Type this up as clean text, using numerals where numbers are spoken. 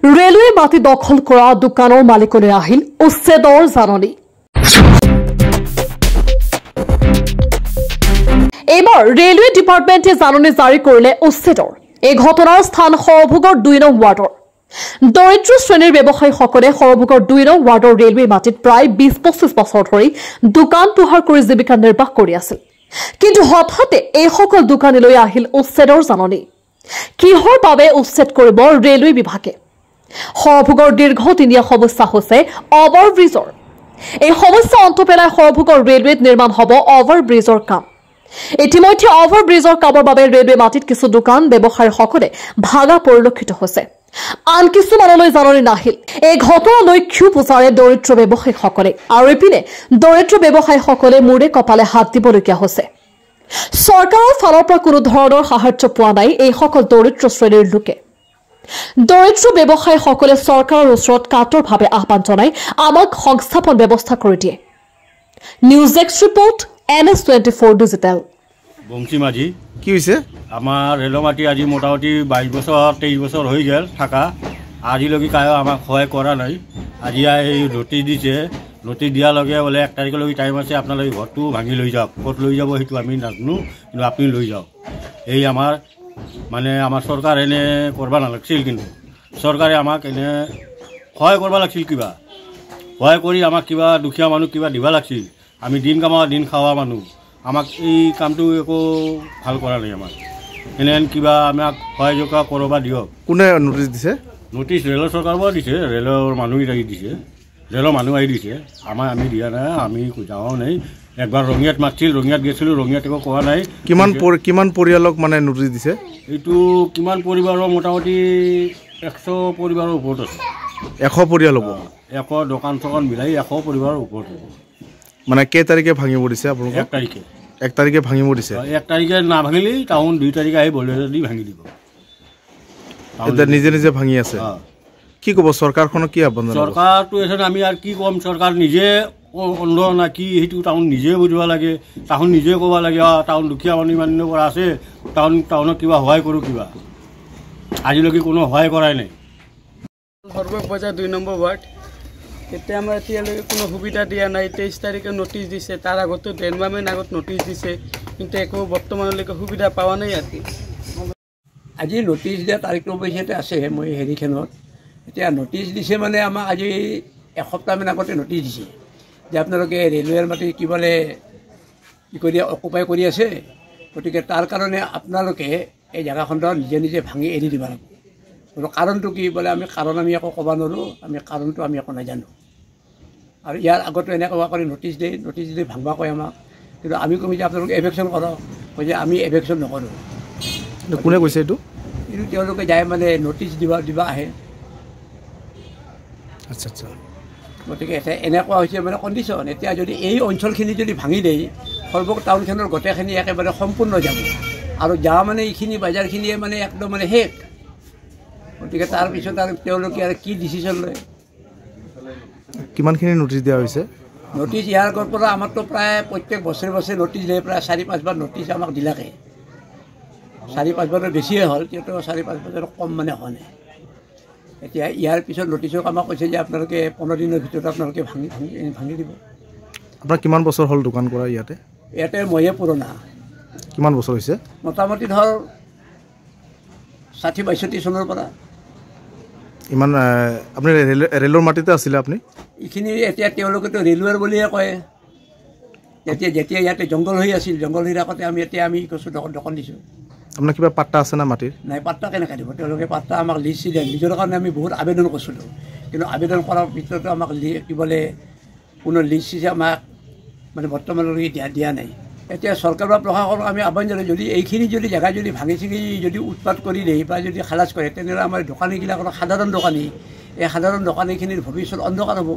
Railway মাটি দখল কৰা দোকানৰ মালিকলৈ আহিল উচ্ছেদৰ জাননী। এইবাৰ ৰেলৱে ডিপাৰ্টমেণ্টে জাননী জাৰি কৰিলে উচ্ছেদৰ। এই ঘটনাৰ স্থান সৰভোগৰ ২ নং ৱাৰ্ডৰ। দৰিদ্ৰ শ্ৰেণীৰ ব্যৱসায়ীসকলে সৰভোগৰ ২ নং ৱাৰ্ডৰ ৰেলৱে মাটিত প্ৰায় ২০-২৫ বছৰ ধৰি দোকান পোহাৰ কৰি জীৱিকা নিৰ্বাহ কৰি আছিল। কিন্তু হঠাতে এইসকল দোকানীলৈ আহিল উচ্ছেদৰ জাননী। কিহৰ বাবে উচ্ছেদ কৰিব ৰেলৱে বিভাগে? সৰভোগৰ দীৰ্ঘদিনীয়া সমস্যা হৈছে অভাৰব্ৰিজৰ। এই সমস্যা অন্ত পেলাই সৰভোগৰ ৰেলৱেত নিৰ্মাণ হ'ব অভাৰব্ৰিজৰ কাম। ইতিমধ্যে অভাৰব্ৰিজৰ কামৰ বাবে ৰেলৱে মাটিত কিছু দোকান ব্যৱসায়ীসকলে ভাগা পৰিলক্ষিত হৈছে। আন কিছুমানলৈ জাননী নাহিল। এই ঘটনালৈ ক্ষোভ উজাৰে দৰিদ্ৰ ব্যৱসায়ীসকলে আৰু ইপিনে দৰিদ্ৰ ব্যৱসায়ীসকলে মূৰে কপালে হাত দিবলগীয়া হৈছে। চৰকাৰৰ ফালৰ পৰা কোনো ধৰণৰ সাহায্য পোৱা নাই এইসকল দৰিদ্ৰ শ্ৰেণীৰ লোকে। দৰিদ্ৰ ব্যৱসায়ীসকলে চৰকাৰৰ ওচৰত কাতৰভাৱে আহ্বান জনাই আমাক সংস্থাপন ব্যৱস্থা কৰি দিয়ে। News desk report NS24 digital. Banshi Majhi কি হয়েছে? আমার রেল মাটি আজি মোটামুটি 22 বছর 23 বছর হয়ে গেল থাকা। আজিলৈকে কায়ো আমাক সহায় করা নাই। আজি এই নোটিশ দিছে, নোটিশ দিয়ার লগে বলে 1 তারিখলৈকে টাইম আছে, আপনাদের ঘরটো ভাঙি লৈ যাওক। কত লৈ যাব সেইটো আমি নাজানো, কিন্তু আপনি লৈ যাওক। এই আমার মানে আমার সরকার এনে করবা নালাগছিল, কিন্তু সরকারে আমাক এনে সহায় করবা লাগছিল। কিবা সহায় কৰি আমাক কিবা দুখীয়া মানুহ কিবা দিবা লাগছিল। আমি দিন কামা দিন খাওয়া মানুহ, আমাক এই কামটো একো ভাল কৰা নাই। আমাক এনে কিবা আমাক সহায় কৰবা দিয়ক। কোনে নোটিছ দিছে? নোটিছ ৰেলৰ চৰকাৰৰ পৰা দিছে, ৰেলৰ মানুহ আহি দিছে, ৰেলৰ মানুহ আহি দিছে। আমি দিয়া নাই, আমি যাওয়াও নাই। একবাৰ ৰঙিয়াত মাতিছিল, ৰঙিয়াত গৈছিলোঁ, ৰঙিয়াত একো কোৱা নাই। কিমান পৰিয়ালক মানে নোটিছ দিছে? এইটো কিমান পৰিবাৰৰ মোটামুটি 100 পৰিবাৰৰ ওপৰত আছে। 100 পৰিয়াল হ'ব? 100 দোকান চোকান মিলাই 100 পৰিবাৰৰ ওপৰত হ'ব। মানে কেই তাৰিখে ভাঙিব দিছে আপোনালোক? 1 তাৰিখে। 1 তাৰিখে ভাঙিব দিছে? 1 তাৰিখে নাভাঙিলেই টাউন 2 তাৰিখে আহি বলেৰ দি ভাঙি দিব। এতিয়া নিজে নিজে ভাঙি আছে। কি ক'ব চৰকাৰখনক? কি আহ্বান? চৰকাৰটো এজন আমি আৰু কি ক'ম, চৰকাৰ নিজে অন্ধ না কি সেইটো টাউন নিজে বুজিব লাগে। টাউন নিজে ক'ব লাগে টাউন দুখীয়া মানুহ ইমান দিনৰ পৰা আছে, টাউনক কিবা সহায় কৰোঁ। কিবা আজিলৈকে কোনো সহায় কৰাই নাই। সৰভোগ বজাৰ 2 নম্বৰ ৱাৰ্ড। এতিয়া আমাৰ এতিয়ালৈকে কোনো সুবিধা দিয়া নাই। 23 তাৰিখে নোটিছ দিছে, তাৰ আগতো 1.5 মাহমান আগত নোটিছ দিছে, কিন্তু একো বৰ্তমানলৈকে সুবিধা পোৱা নাই। আজি নোটিছ দিয়া তাৰিখটো অৱশ্যে আছে মই হেৰিখনত। এতিয়া নোটিছ দিছে মানে আমাক আজি এসপ্তাহমান আগতে নোটিছ দিছে যে আপোনালোকে ৰেলৱেৰ মাটি কি বোলে কি কৰি অকুপাই কৰি আছে, গতিকে তাৰ কাৰণে আপোনালোকে এই জেগাখনত নিজে নিজে ভাঙি এৰি দিব লাগিব। কাৰণটো কি বোলে আমি একো ক'ব নোৱাৰোঁ, কাৰণটো আমি একো নাজানো। আৰু ইয়াৰ আগতো এনেকুৱা কৰি নোটিছ দি ভাঙবা কয় আমাক, কিন্তু আমি কমি যে আপোনালোকে এভেকশ্যন কৰক, কৈ যে আমি এভেকশ্যন নকৰোঁ। কোনে কৈছে এইটো? এইটো তেওঁলোকে যায় মানে নোটিছ দিবা আহে। আচ্ছা আচ্ছা। গতিকে এতিয়া এনেকুৱা হৈছে মানে কণ্ডিশ্যন। এতিয়া যদি এই অঞ্চলখিনি যদি ভাঙি দিয়ে, সৰভোগ টাউনখনৰ গোটেইখিনি একেবাৰে সম্পূৰ্ণ যাব, আৰু যা মানে এইখিনি বজাৰখিনিয়ে মানে একদম মানে শেষ। গতিকে তাৰপিছত আৰু তেওঁলোকে আৰু কি ডিচিশ্যন লয়। কিমানখিনি নোটিছ দিয়া হৈছে? নোটিছ ইয়াৰ আগৰ পৰা আমাকতো প্ৰায় প্ৰত্যেক বছৰে বছৰে নোটিছ দিয়ে, প্ৰায় 4-5 বাৰ নোটিছ আমাক দিলাকে। 4-5 বাৰৰ বেছিয়ে হ'ল, কিন্তু 4-5 বাৰৰ কম মানে হোৱা নাই। এতিয়া ইয়াৰ পিছত নোটিছক আমাক কৈছে যে আপোনালোকে 15 দিনৰ ভিতৰত আপোনালোকে ভাঙি দিব। আপোনাৰ কিমান বছৰ হ'ল দোকান কৰা ইয়াতে? ইয়াতে ময়ে পুৰণা। কিমান বছৰ হৈছে? মোটামুটি ধৰ 60-62 চনৰ পৰা। ইমান আপুনি ৰেলৰ মাটিতে আছিলে আপুনি? এইখিনি এতিয়া তেওঁলোকেতো ৰেলৱেৰ বুলিয়ে কয়। যেতিয়া ইয়াতে জংঘল হৈ আছিল, জংঘল হৈ থাকোঁতে আমি কৈছোঁ দোকান দিছোঁ। আপোনাৰ কিবা পাট্টা আছে না মাটিৰ? নাই, পাট্টা কেনেকৈ দিব? তেওঁলোকে পাট্টা আমাক লিষ্ট দিয়ে। নিজৰ কাৰণে আমি বহুত আবেদন কৰিছিলোঁ, কিন্তু আবেদন কৰাৰ পিছতো আমাক কি বোলে কোনো লিষ্ট আমাক মানে বৰ্তমানলৈকে দিয়া নাই। এতিয়া চৰকাৰ বা প্ৰশাসনক আমি আহ্বান জনাই, যদি এইখিনি যদি জেগা যদি ভাঙি চিঙি যদি উৎপাত কৰি দিয়ে বা যদি খালাচ কৰে, তেনেহ'লে আমাৰ দোকানীবিলাকৰ সাধাৰণ দোকানী, এই সাধাৰণ দোকানীখিনিৰ ভৱিষ্যত অন্ধকাৰ হ'ব।